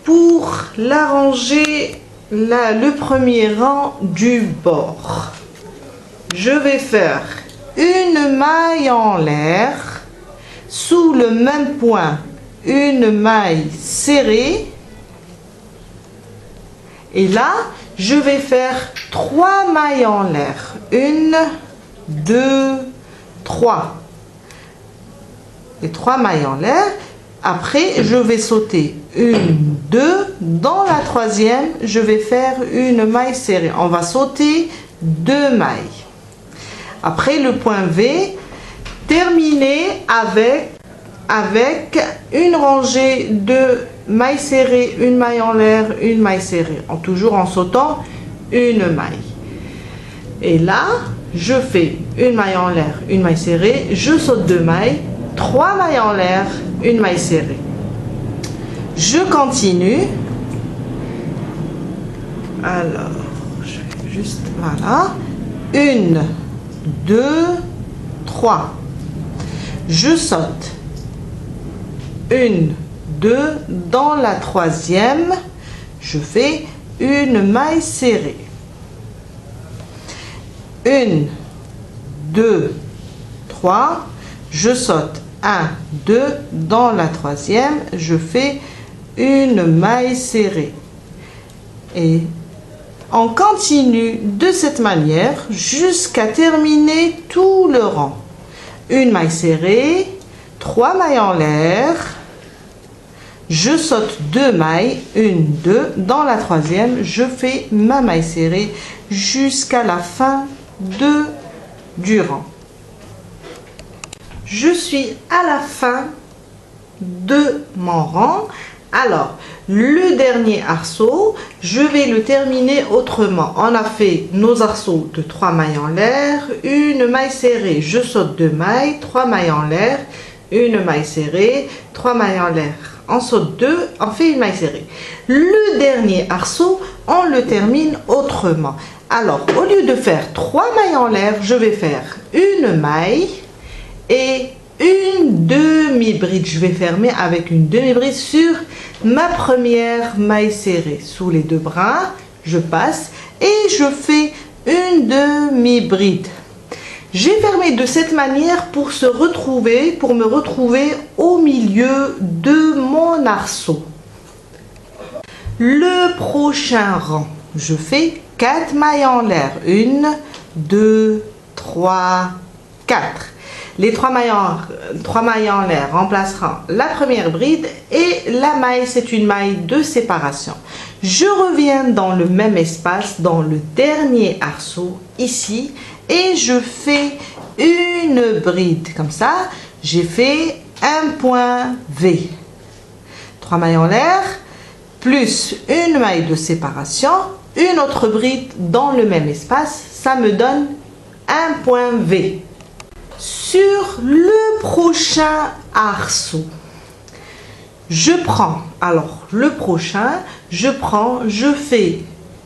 pour l'arranger le premier rang du bord, je vais faire une maille en l'air, sous le même point une maille serrée, et là je vais faire 3 mailles en l'air, 1, 2, 3, et 3 mailles en l'air. Après je vais sauter 1, 2, dans la troisième je vais faire une maille serrée, on va sauter 2 mailles. Après le point V, terminer avec une rangée de mailles serrées, une maille en l'air, une maille serrée, toujours en sautant une maille. Et là je fais une maille en l'air, une maille serrée, je saute 2 mailles, 3 mailles en l'air, une maille serrée. Je continue. Alors je vais juste, voilà, 1, 2, 3, je saute 1, 2, dans la troisième je fais une maille serrée, 1, 2, 3, je saute 1, 2, dans la troisième je fais une maille serrée, et on continue de cette manière jusqu'à terminer tout le rang. Une maille serrée, 3 mailles en l'air, je saute 2 mailles, 1, 2, dans la troisième je fais ma maille serrée jusqu'à la fin du rang. Je suis à la fin de mon rang. Alors, le dernier arceau, je vais le terminer autrement. On a fait nos arceaux de 3 mailles en l'air, une maille serrée, je saute 2 mailles, 3 mailles en l'air, une maille serrée, 3 mailles en l'air, on saute 2, on fait une maille serrée. Le dernier arceau, on le termine autrement. Alors, au lieu de faire 3 mailles en l'air, je vais faire une maille et une demi-bride. Je vais fermer avec une demi-bride sur ma première maille serrée. Sous les 2 brins, je passe et je fais une demi-bride. J'ai fermé de cette manière pour me retrouver au milieu de mon arceau. Le prochain rang, je fais 4 mailles en l'air. 1, 2, 3, 4. Les 3 mailles en l'air remplaceront la première bride et la maille, c'est une maille de séparation. Je reviens dans le même espace, dans le dernier arceau, ici, et je fais une bride. Comme ça, j'ai fait un point V. 3 mailles en l'air, plus une maille de séparation, une autre bride dans le même espace, ça me donne un point V. Sur le prochain arceau, je prends, alors le prochain, je fais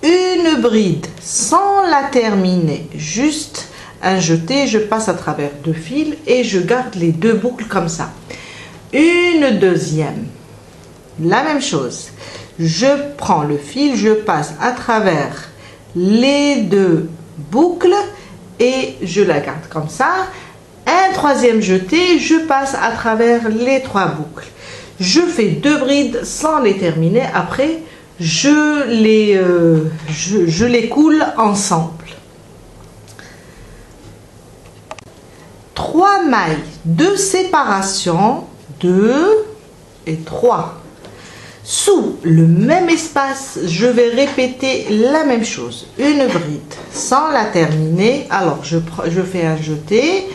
une bride sans la terminer, juste un jeté, je passe à travers 2 fils et je garde les 2 boucles comme ça. Une deuxième, la même chose, je prends le fil, je passe à travers les 2 boucles et je la garde comme ça. Un troisième jeté, je passe à travers les 3 boucles. Je fais 2 brides sans les terminer. Après, je les coule ensemble. 3 mailles de séparation, 2 et 3. Sous le même espace, je vais répéter la même chose. Une bride sans la terminer. Alors, je fais un jeté.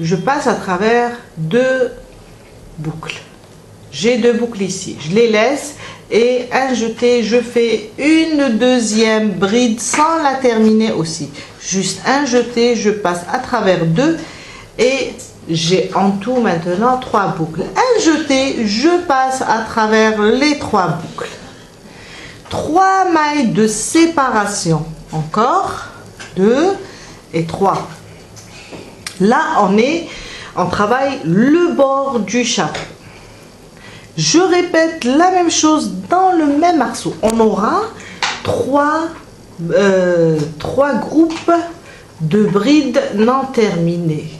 Je passe à travers 2 boucles. J'ai 2 boucles ici. Je les laisse et un jeté, je fais une deuxième bride sans la terminer aussi. Juste un jeté, je passe à travers 2 et j'ai en tout maintenant 3 boucles. Un jeté, je passe à travers les 3 boucles. 3 mailles de séparation. Encore 2 et 3. Là, on travaille le bord du chapeau. Je répète la même chose dans le même arceau. On aura trois groupes de brides non terminées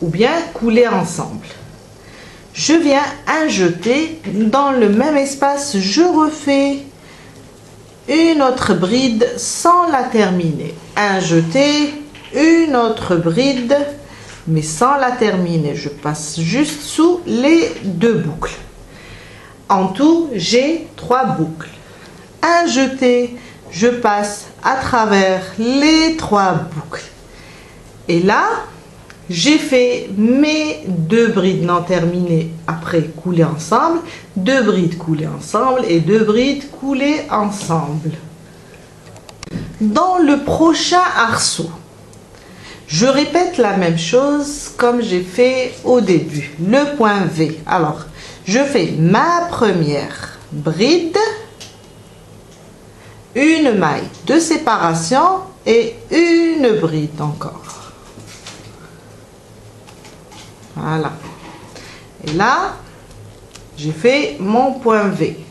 ou bien coulées ensemble. Je viens injeter dans le même espace, je refais une autre bride sans la terminer. Injeter une autre bride mais sans la terminer. Je passe juste sous les deux boucles. En tout, j'ai 3 boucles. Injeter, je passe à travers les 3 boucles. Et là, j'ai fait mes 2 brides non terminées après couler ensemble, 2 brides coulées ensemble et 2 brides coulées ensemble. Dans le prochain arceau, je répète la même chose comme j'ai fait au début, le point V. Alors, je fais ma première bride, une maille de séparation et une bride encore. Voilà. Et là, j'ai fait mon point V.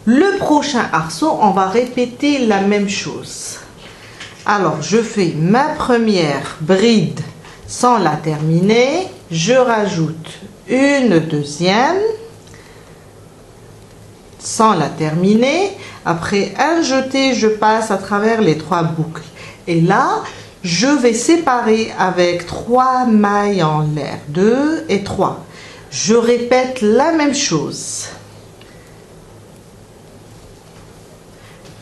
Le prochain arceau, on va répéter la même chose. Alors, je fais ma première bride sans la terminer. Je rajoute une deuxième sans la terminer. Après un jeté, je passe à travers les 3 boucles. Et là, je vais séparer avec 3 mailles en l'air. 2 et 3. Je répète la même chose.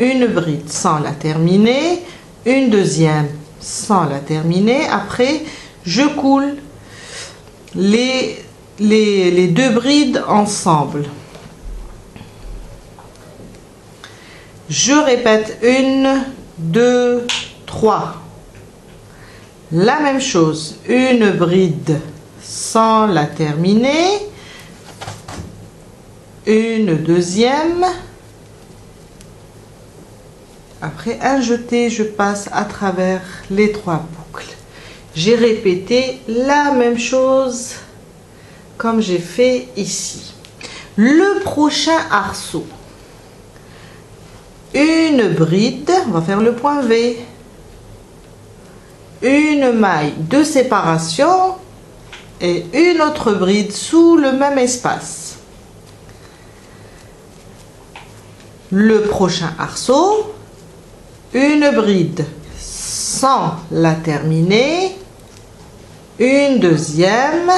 Une bride sans la terminer. Une deuxième sans la terminer. Après, je coule les 2 brides ensemble. Je répète 1, 2, 3. La même chose, une bride sans la terminer, une deuxième. Après un jeté, je passe à travers les 3 boucles. J'ai répété la même chose comme j'ai fait ici. Le prochain arceau, une bride, on va faire le point V, une maille de séparation et une autre bride sous le même espace. Le prochain arceau, une bride sans la terminer, une deuxième.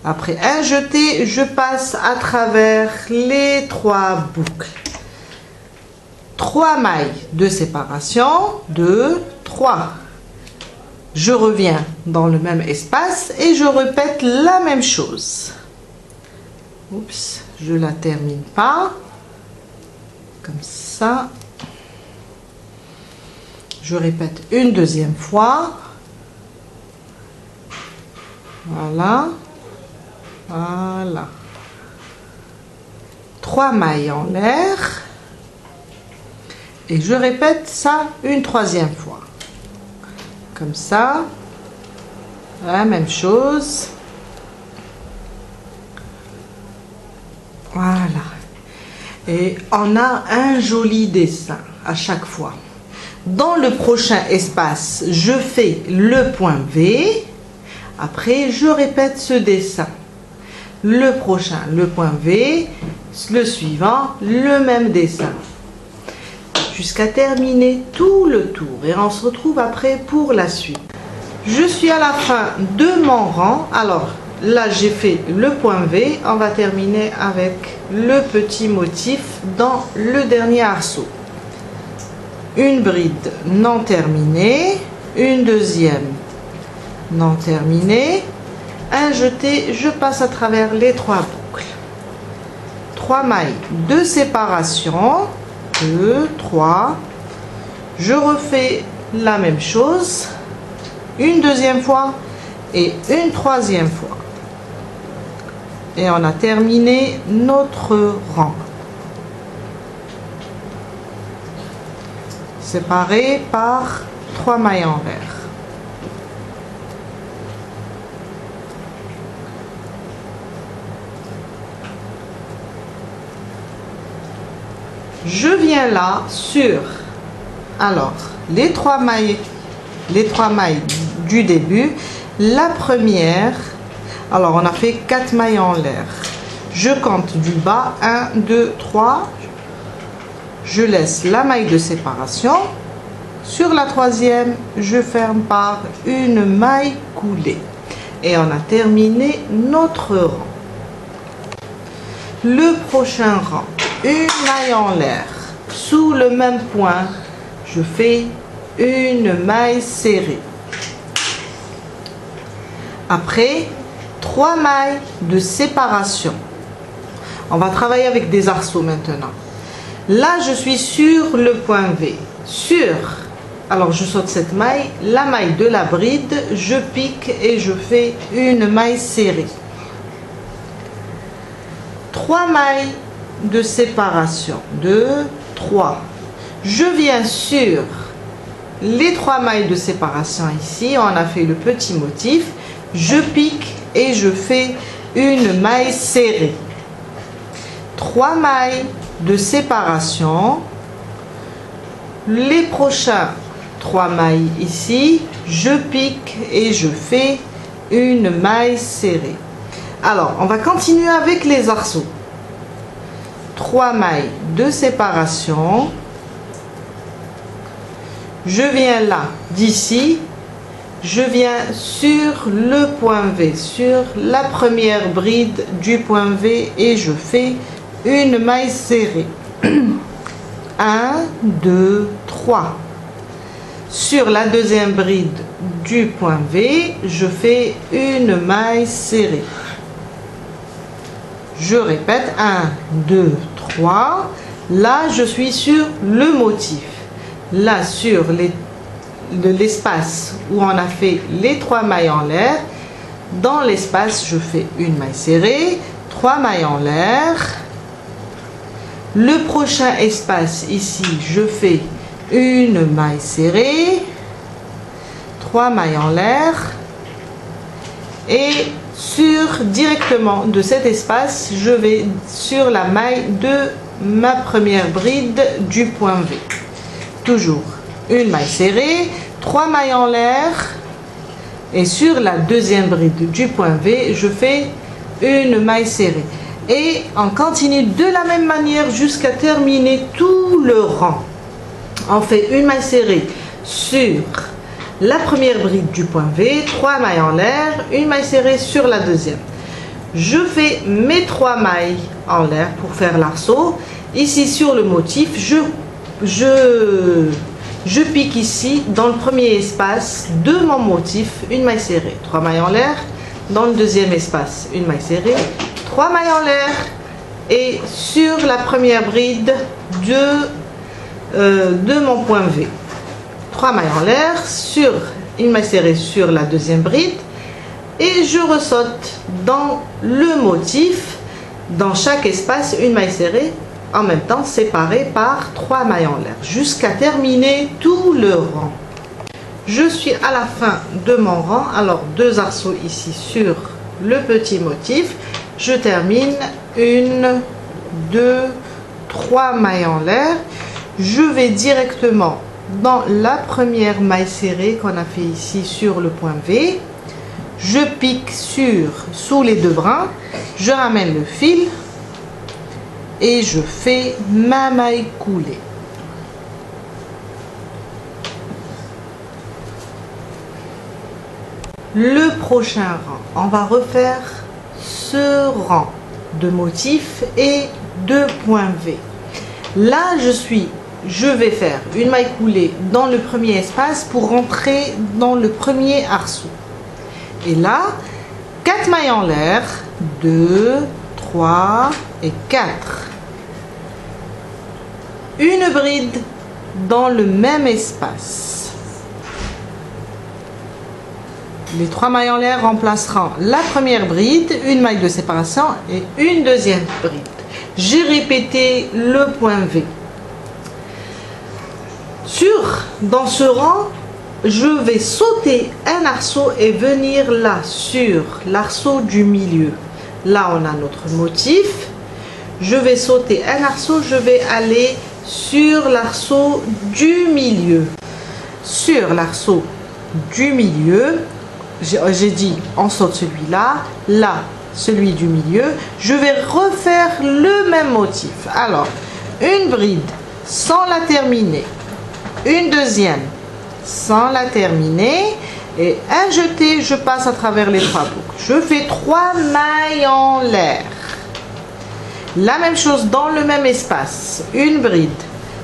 Après un jeté, je passe à travers les 3 boucles. 3 mailles de séparation, 2, 3. Je reviens dans le même espace et je répète la même chose. Oups, je la termine pas. Comme ça. Je répète une deuxième fois. Voilà. Voilà. 3 mailles en l'air. Et je répète ça une 3e fois. Comme ça. La même chose. Voilà. Et on a un joli dessin à chaque fois. Dans le prochain espace, je fais le point V. Après, je répète ce dessin. Le prochain, le point V. Le suivant, le même dessin. Jusqu'à terminer tout le tour. Et on se retrouve après pour la suite. Je suis à la fin de mon rang. Alors, là, j'ai fait le point V. On va terminer avec le petit motif dans le dernier arceau. Une bride non terminée, une deuxième non terminée, un jeté, je passe à travers les 3 boucles. 3 mailles de séparation, 2, 3, je refais la même chose, une deuxième fois et une 3e fois. Et on a terminé notre rang. Séparé par 3 mailles en l'air. Je viens là sur, alors, les trois mailles du début. La première, alors on a fait 4 mailles en l'air. Je compte du bas, 1, 2, 3. Je laisse la maille de séparation. Sur la troisième, je ferme par une maille coulée. Et on a terminé notre rang. Le prochain rang, une maille en l'air. Sous le même point, je fais une maille serrée. Après, 3 mailles de séparation. On va travailler avec des arceaux maintenant. Là, je suis sur le point V. Alors je saute cette maille, la maille de la bride, je pique et je fais une maille serrée. 3 mailles de séparation. 2, 3. Je viens sur les 3 mailles de séparation ici. On a fait le petit motif. Je pique et je fais une maille serrée. 3 mailles de séparation. Les prochains 3 mailles ici, je pique et je fais une maille serrée. Alors, on va continuer avec les arceaux. 3 mailles de séparation. Je viens là, d'ici, je viens sur le point V, sur la première bride du point V et je fais une maille serrée. 1, 2, 3. Sur la deuxième bride du point V, je fais une maille serrée. Je répète, 1, 2, 3. Là, je suis sur le motif. Là, sur l'espace où on a fait les 3 mailles en l'air, dans l'espace, je fais une maille serrée, 3 mailles en l'air. Le prochain espace, ici, je fais une maille serrée, 3 mailles en l'air. Et directement de cet espace, je vais sur la maille de ma première bride du point V. Toujours une maille serrée, 3 mailles en l'air. Et sur la deuxième bride du point V, je fais une maille serrée. Et on continue de la même manière jusqu'à terminer tout le rang. On fait une maille serrée sur la première bride du point V, 3 mailles en l'air, une maille serrée sur la deuxième. Je fais mes 3 mailles en l'air pour faire l'arceau. Ici sur le motif, je pique ici dans le premier espace de mon motif, une maille serrée, 3 mailles en l'air. Dans le deuxième espace, une maille serrée, 3 mailles en l'air. Et sur la première bride de mon point V, 3 mailles en l'air, sur une maille serrée sur la deuxième bride et je ressaute dans le motif, dans chaque espace, une maille serrée, en même temps séparée par 3 mailles en l'air jusqu'à terminer tout le rang. Je suis à la fin de mon rang, alors 2 arceaux ici sur le petit motif, je termine 1, 2, 3 mailles en l'air. Je vais directement dans la première maille serrée qu'on a fait ici sur le point V. Je pique sous les 2 brins, je ramène le fil et je fais ma maille coulée. Le prochain rang, on va refaire ce rang de motifs et de points V. Là, je vais faire une maille coulée dans le premier espace pour rentrer dans le premier arceau. Et là, 4 mailles en l'air, 2, 3 et 4. Une bride dans le même espace. Les 3 mailles en l'air remplaceront la première bride, une maille de séparation et une deuxième bride. J'ai répété le point V. Dans ce rang, je vais sauter un arceau et venir là sur l'arceau du milieu. Là, on a notre motif. Je vais sauter un arceau, je vais aller sur l'arceau du milieu. Sur l'arceau du milieu, j'ai dit on saute celui-là, là celui du milieu, je vais refaire le même motif. Alors, une bride sans la terminer, une deuxième sans la terminer et un jeté, je passe à travers les 3 boucles. Je fais 3 mailles en l'air. La même chose dans le même espace, une bride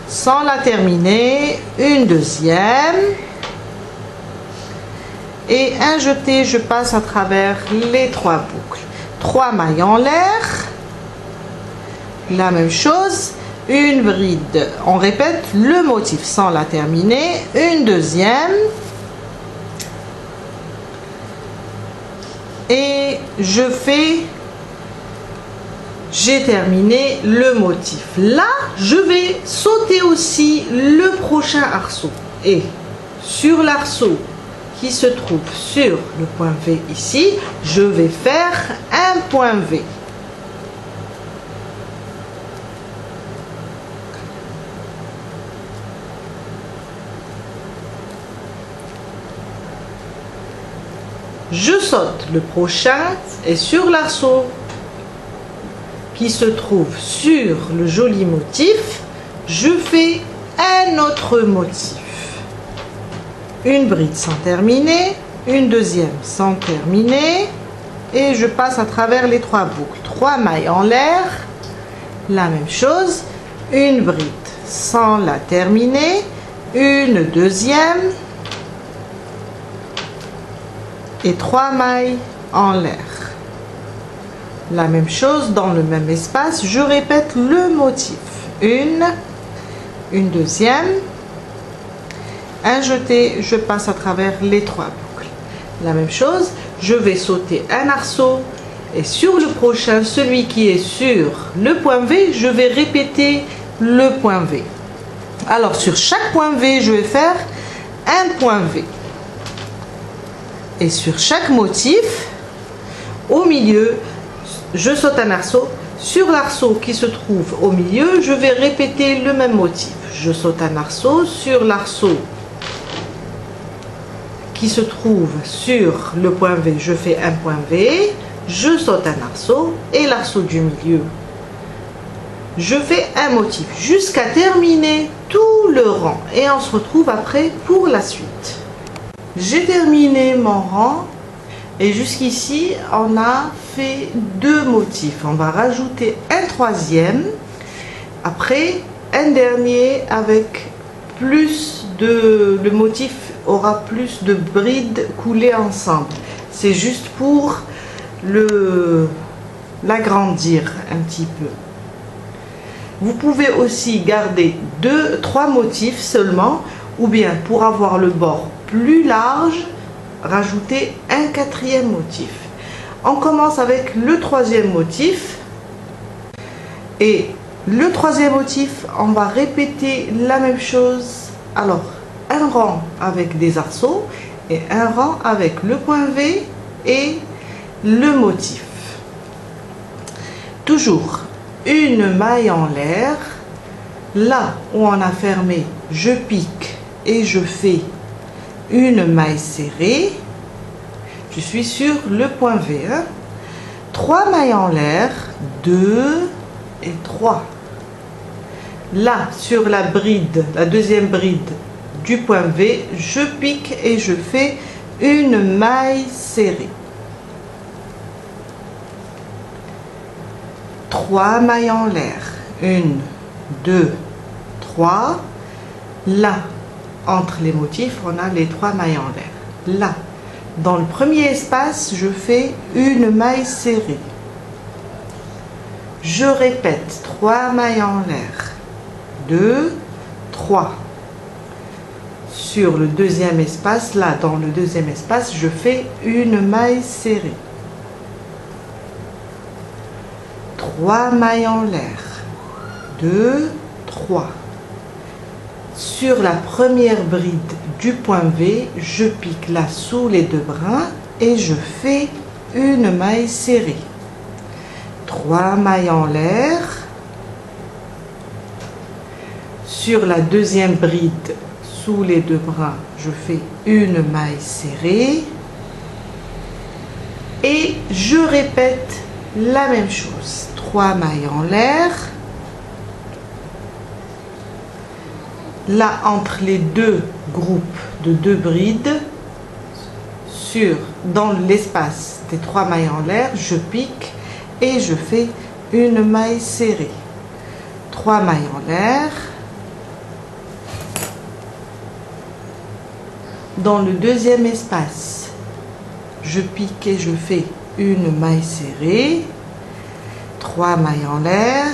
sans la terminer, une deuxième et un jeté, je passe à travers les 3 boucles. 3 mailles en l'air, la même chose, une bride, on répète le motif sans la terminer, une deuxième et j'ai terminé le motif. Là, je vais sauter aussi le prochain arceau et sur l'arceau qui se trouve sur le point V ici, je vais faire un point V. Je saute le prochain et sur l'arceau qui se trouve sur le joli motif, je fais un autre motif. Une bride sans terminer, une deuxième sans terminer et je passe à travers les 3 boucles. 3 mailles en l'air, la même chose, une bride sans la terminer, une deuxième et 3 mailles en l'air. La même chose dans le même espace, je répète le motif. Une deuxième, un jeté, je passe à travers les 3 boucles. La même chose, je vais sauter un arceau et sur le prochain, celui qui est sur le point V, je vais répéter le point V. Alors sur chaque point V, je vais faire un point V. Et sur chaque motif, au milieu, je saute un arceau. Sur l'arceau qui se trouve au milieu, je vais répéter le même motif. Je saute un arceau. Sur l'arceau qui se trouve sur le point V, je fais un point V. Je saute un arceau et l'arceau du milieu, je fais un motif jusqu'à terminer tout le rang. Et on se retrouve après pour la suite. J'ai terminé mon rang et jusqu'ici on a fait 2 motifs. On va rajouter un troisième, après un dernier avec plus de, le motif aura plus de brides coulées ensemble. C'est juste pour l'agrandir un petit peu. Vous pouvez aussi garder 3 motifs seulement, ou bien pour avoir le bord plus large, rajouter un 4e motif. On commence avec le 3e motif et le 3e motif, on va répéter la même chose. Alors, un rang avec des arceaux et un rang avec le point V et le motif. Toujours une maille en l'air. Là où on a fermé, je pique et je fais une maille serrée. Je suis sur le point V. 3 mailles en l'air, 2 et 3. Là, sur la bride, la deuxième bride du point V, je pique et je fais une maille serrée. 3 mailles en l'air, 1, 2, 3. Là, entre les motifs, on a les 3 mailles en l'air. Là, dans le premier espace, je fais une maille serrée. Je répète 3 mailles en l'air, 2, 3. Sur le deuxième espace, là, dans le deuxième espace, je fais une maille serrée. 3 mailles en l'air, 2, 3. Sur la première bride du point V, je pique là sous les 2 brins et je fais une maille serrée. 3 mailles en l'air, Sur la deuxième bride, sous les deux brins, je fais une maille serrée. Et je répète la même chose. 3 mailles en l'air. Là, entre les deux groupes de 2 brides, dans l'espace des 3 mailles en l'air, je pique et je fais une maille serrée. 3 mailles en l'air. Dans le deuxième espace, je pique et je fais une maille serrée. 3 mailles en l'air.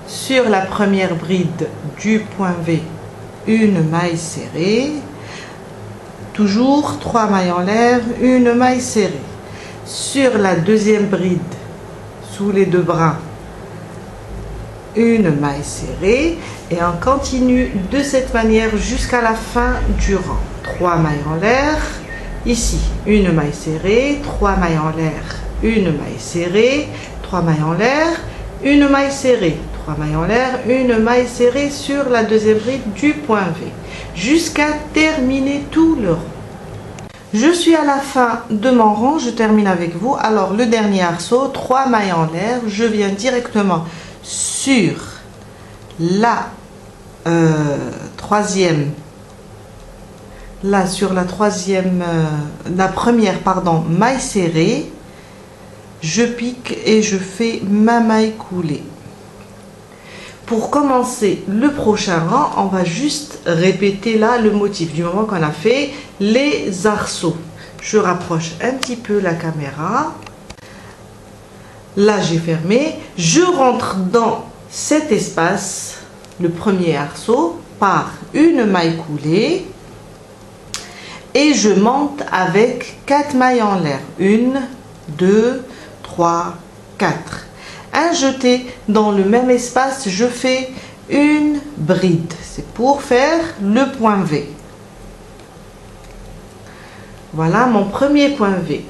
Sur la première bride du point V, une maille serrée. Toujours 3 mailles en l'air, une maille serrée. Sur la deuxième bride, sous les deux brins, une maille serrée. Et on continue de cette manière jusqu'à la fin du rang. 3 mailles en l'air. Ici, une maille serrée. 3 mailles en l'air, une maille serrée. 3 mailles en l'air, une maille serrée. 3 mailles en l'air, une maille serrée sur la deuxième bride du point V, jusqu'à terminer tout le rang. Je suis à la fin de mon rang, je termine avec vous. Alors le dernier arceau, 3 mailles en l'air, je viens directement sur la première maille serrée, je pique et je fais ma maille coulée. Pour commencer le prochain rang, on va juste répéter là le motif du moment qu'on a fait les arceaux. Je rapproche un petit peu la caméra. Là, j'ai fermé. Je rentre dans cet espace, le premier arceau, par une maille coulée. Et je monte avec 4 mailles en l'air. 1, 2, 3, 4. Un jeté dans le même espace, je fais une bride. C'est pour faire le point V. Voilà mon premier point V.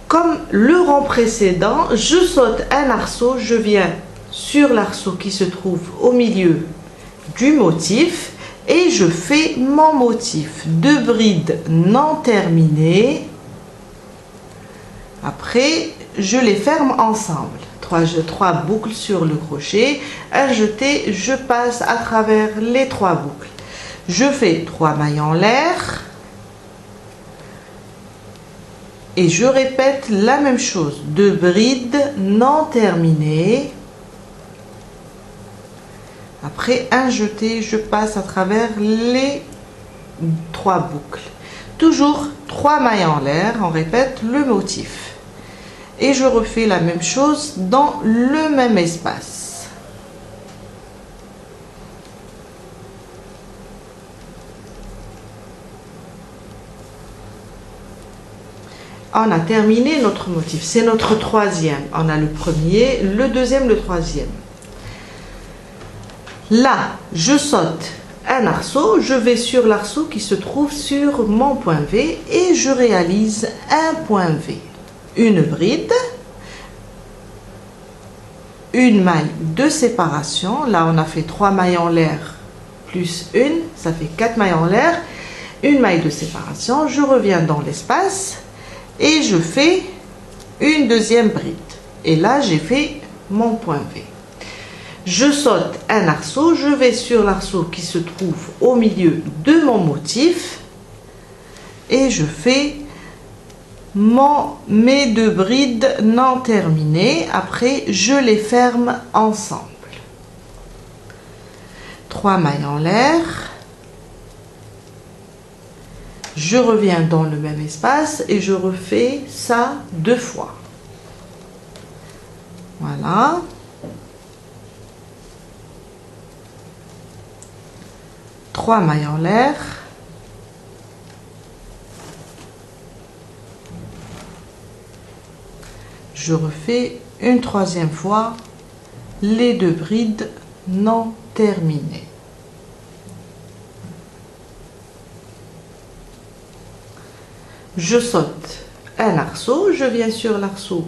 Comme le rang précédent, je saute un arceau, je viens sur l'arceau qui se trouve au milieu du motif et je fais mon motif. 2 brides non terminées. Après, je les ferme ensemble. 3 boucles sur le crochet, un jeté, je passe à travers les 3 boucles. Je fais 3 mailles en l'air et je répète la même chose. 2 brides non terminées. Après un jeté, je passe à travers les 3 boucles. Toujours 3 mailles en l'air, on répète le motif. Et je refais la même chose dans le même espace. On a terminé notre motif. C'est notre troisième. On a le premier, le deuxième, le troisième. Là, je saute un arceau. Je vais sur l'arceau qui se trouve sur mon point V et je réalise un point V. Une bride, une maille de séparation. Là, on a fait 3 mailles en l'air plus une, ça fait 4 mailles en l'air. Une maille de séparation. Je reviens dans l'espace et je fais une deuxième bride. Et là, j'ai fait mon point V. Je saute un arceau. Je vais sur l'arceau qui se trouve au milieu de mon motif et je fais mes 2 brides non terminées. Après, je les ferme ensemble. 3 mailles en l'air. Je reviens dans le même espace et je refais ça 2 fois. Voilà. Trois mailles en l'air. Je refais une 3e fois les 2 brides non terminées. Je saute un arceau, je viens sur l'arceau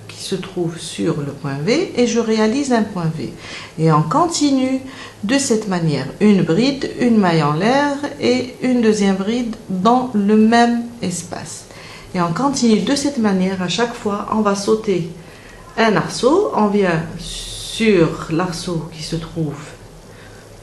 qui se trouve sur le point V et je réalise un point V. Et on continue de cette manière. Une bride, une maille en l'air et une deuxième bride dans le même espace. Et on continue de cette manière. À chaque fois, on va sauter un arceau. On vient sur l'arceau qui se trouve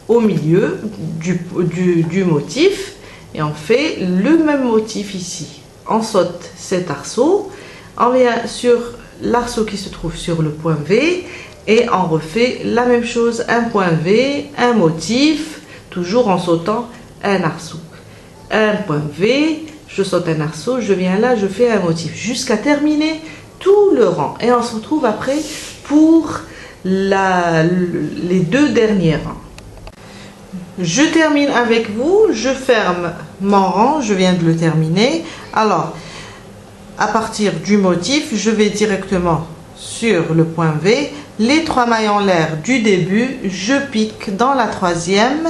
au milieu du motif et on fait le même motif ici. On saute cet arceau, on vient sur l'arceau qui se trouve sur le point V et on refait la même chose, un point V, un motif, toujours en sautant un arceau. Un point V, je saute un arceau, je viens là, je fais un motif jusqu'à terminer tout le rang. Et on se retrouve après pour les deux derniers rangs. Je termine avec vous, je ferme mon rang, je viens de le terminer. Alors, à partir du motif, je vais directement sur le point V. Les 3 mailles en l'air du début, je pique dans la troisième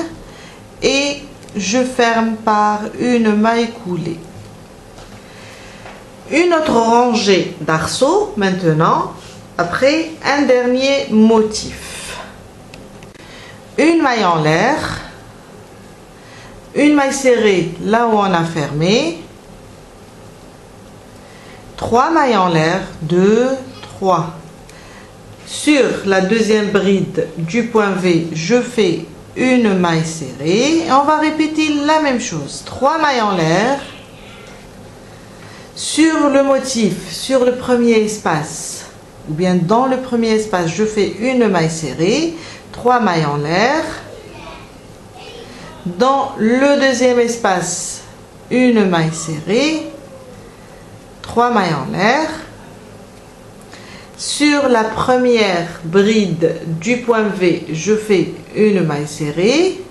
et je ferme par une maille coulée. Une autre rangée d'arceaux maintenant, après un dernier motif. Une maille en l'air. Une maille serrée là où on a fermé, 3 mailles en l'air, 2, 3. Sur la deuxième bride du point V, je fais une maille serrée et on va répéter la même chose. 3 mailles en l'air. Sur le motif, sur le premier espace, ou bien dans le premier espace, je fais une maille serrée, 3 mailles en l'air. Dans le deuxième espace, une maille serrée, 3 mailles en l'air. Sur la première bride du point V, je fais une maille serrée.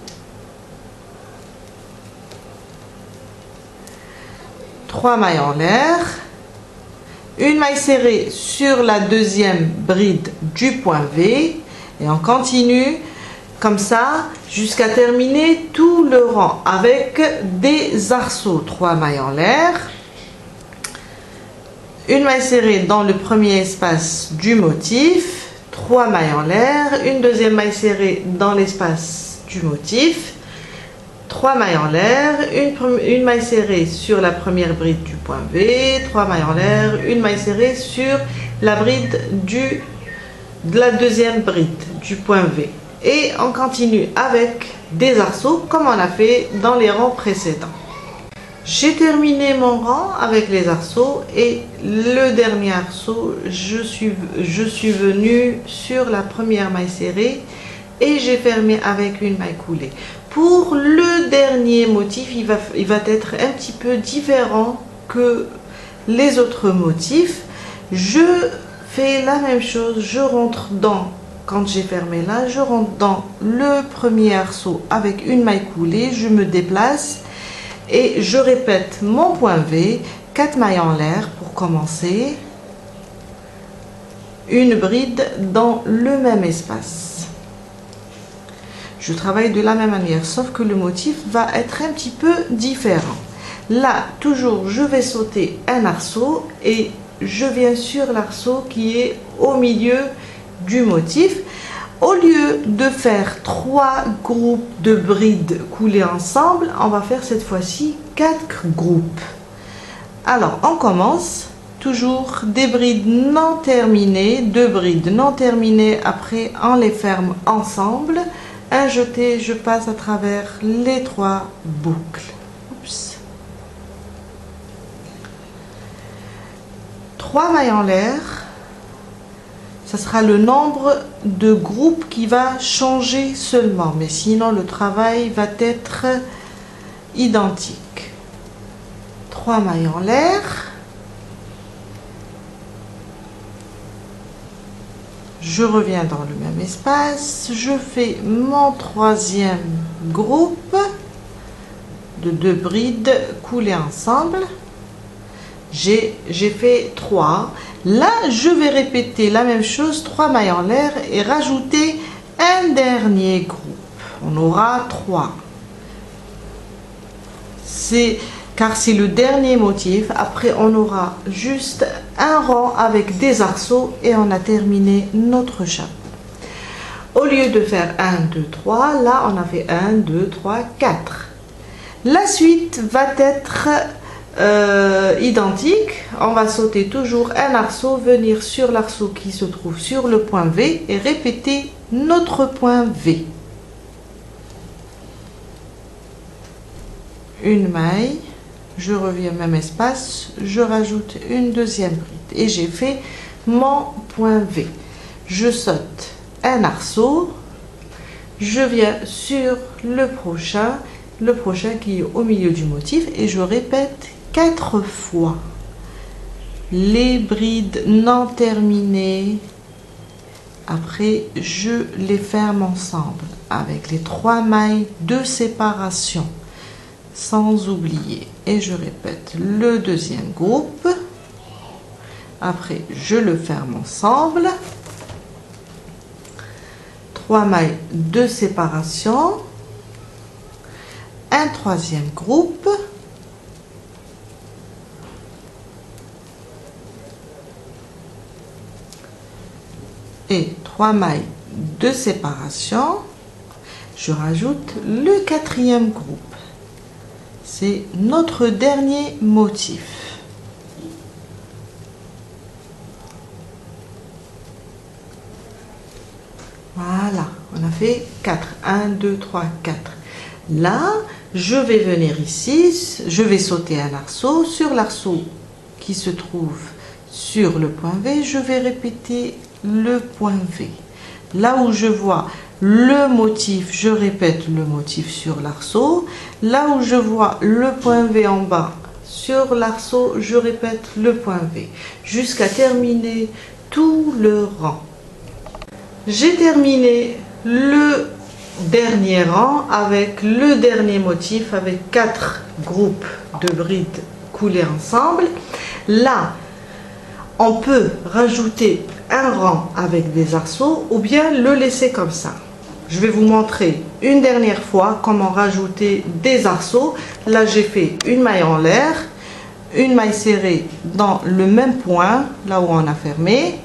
3 mailles en l'air. Une maille serrée sur la deuxième bride du point V. Et on continue comme ça jusqu'à terminer tout le rang avec des arceaux. 3 mailles en l'air, une maille serrée dans le premier espace du motif, 3 mailles en l'air, une deuxième maille serrée dans l'espace du motif, 3 mailles en l'air, une maille serrée sur la première bride du point V, 3 mailles en l'air, une maille serrée sur la bride de la deuxième bride du point V. Et on continue avec des arceaux comme on a fait dans les rangs précédents. J'ai terminé mon rang avec les arceaux et le dernier arceau, je suis venue sur la première maille serrée et j'ai fermé avec une maille coulée. Pour le dernier motif, il va être un petit peu différent que les autres motifs. Je fais la même chose, je rentre dans... Quand j'ai fermé là, je rentre dans le premier arceau avec une maille coulée, je me déplace et je répète mon point V, 4 mailles en l'air pour commencer, une bride dans le même espace. Je travaille de la même manière, sauf que le motif va être un petit peu différent. Là, toujours, je vais sauter un arceau et je viens sur l'arceau qui est au milieu du motif. Au lieu de faire 3 groupes de brides coulées ensemble, on va faire cette fois-ci 4 groupes. Alors on commence, toujours des brides non terminées, 2 brides non terminées, après on les ferme ensemble, un jeté, je passe à travers les 3 boucles. Oups. 3 mailles en l'air. Ça sera le nombre de groupes qui va changer seulement, mais sinon le travail va être identique. 3 mailles en l'air. Je reviens dans le même espace, je fais mon troisième groupe de 2 brides coulées ensemble. J'ai fait 3. Là, je vais répéter la même chose, 3 mailles en l'air et rajouter un dernier groupe. On aura 3. C'est car c'est le dernier motif. Après, on aura juste un rang avec des arceaux et on a terminé notre chapeau. Au lieu de faire 1, 2, 3, là, on a fait 1, 2, 3, 4. La suite va être identique. On va sauter toujours un arceau, venir sur l'arceau qui se trouve sur le point V et répéter notre point V. Une maille, je reviens au même espace, je rajoute une deuxième bride et j'ai fait mon point V. Je saute un arceau, je viens sur le prochain qui est au milieu du motif et je répète 4 fois les brides non terminées. Après, je les ferme ensemble avec les 3 mailles de séparation. Sans oublier, et je répète le deuxième groupe. Après, je le ferme ensemble. 3 mailles de séparation. Un troisième groupe. Et 3 mailles de séparation. Je rajoute le 4e groupe. C'est notre dernier motif. Voilà, on a fait 4. 1, 2, 3, 4. Là, je vais venir ici, je vais sauter un arceau. Sur l'arceau qui se trouve sur le point V, je vais répéter le point V. Là où je vois le motif, je répète le motif sur l'arceau. Là où je vois le point V en bas sur l'arceau, je répète le point V jusqu'à terminer tout le rang. J'ai terminé le dernier rang avec le dernier motif avec 4 groupes de brides coulées ensemble. Là, on peut rajouter un rang avec des arceaux ou bien le laisser comme ça. Je vais vous montrer une dernière fois comment rajouter des arceaux. Là, j'ai fait une maille en l'air, une maille serrée dans le même point, là où on a fermé.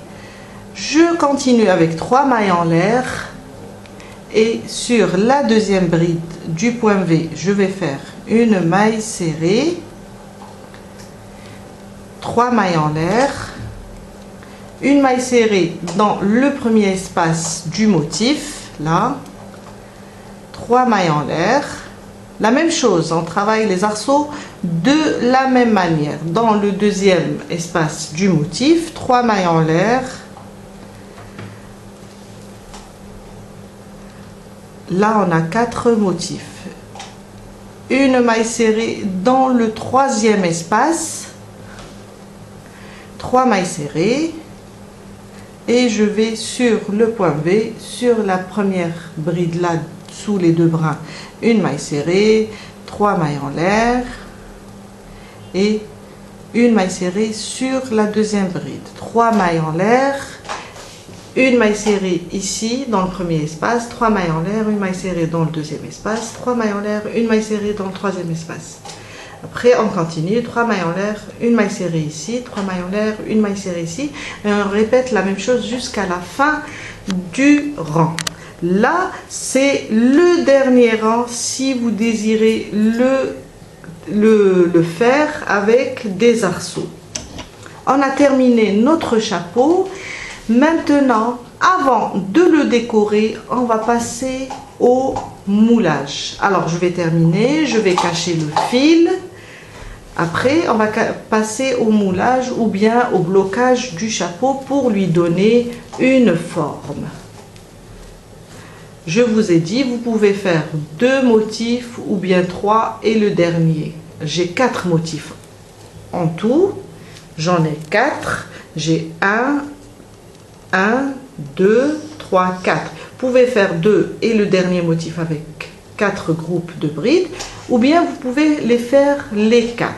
Je continue avec 3 mailles en l'air et sur la deuxième bride du point V, je vais faire une maille serrée, 3 mailles en l'air, une maille serrée dans le premier espace du motif. Là, 3 mailles en l'air. La même chose, on travaille les arceaux de la même manière. Dans le deuxième espace du motif, 3 mailles en l'air. Là, on a 4 motifs. Une maille serrée dans le troisième espace. 3 mailles serrées. Et je vais sur le point V, sur la première bride là, sous les 2 brins, une maille serrée, 3 mailles en l'air et une maille serrée sur la deuxième bride. 3 mailles en l'air, une maille serrée ici dans le premier espace, 3 mailles en l'air, une maille serrée dans le deuxième espace, 3 mailles en l'air, une maille serrée dans le troisième espace. Après, on continue, 3 mailles en l'air, une maille serrée ici, 3 mailles en l'air, une maille serrée ici. Et on répète la même chose jusqu'à la fin du rang. Là, c'est le dernier rang si vous désirez le faire avec des arceaux. On a terminé notre chapeau. Maintenant, avant de le décorer, on va passer au moulage. Alors, je vais terminer, je vais cacher le fil. Après, on va passer au moulage ou bien au blocage du chapeau pour lui donner une forme. Je vous ai dit, vous pouvez faire 2 motifs ou bien 3 et le dernier. J'ai 4 motifs en tout. J'en ai 4. J'ai 1, 2, 3, 4. Vous pouvez faire 2 et le dernier motif avec 4 groupes de brides. Ou bien vous pouvez les faire les 4.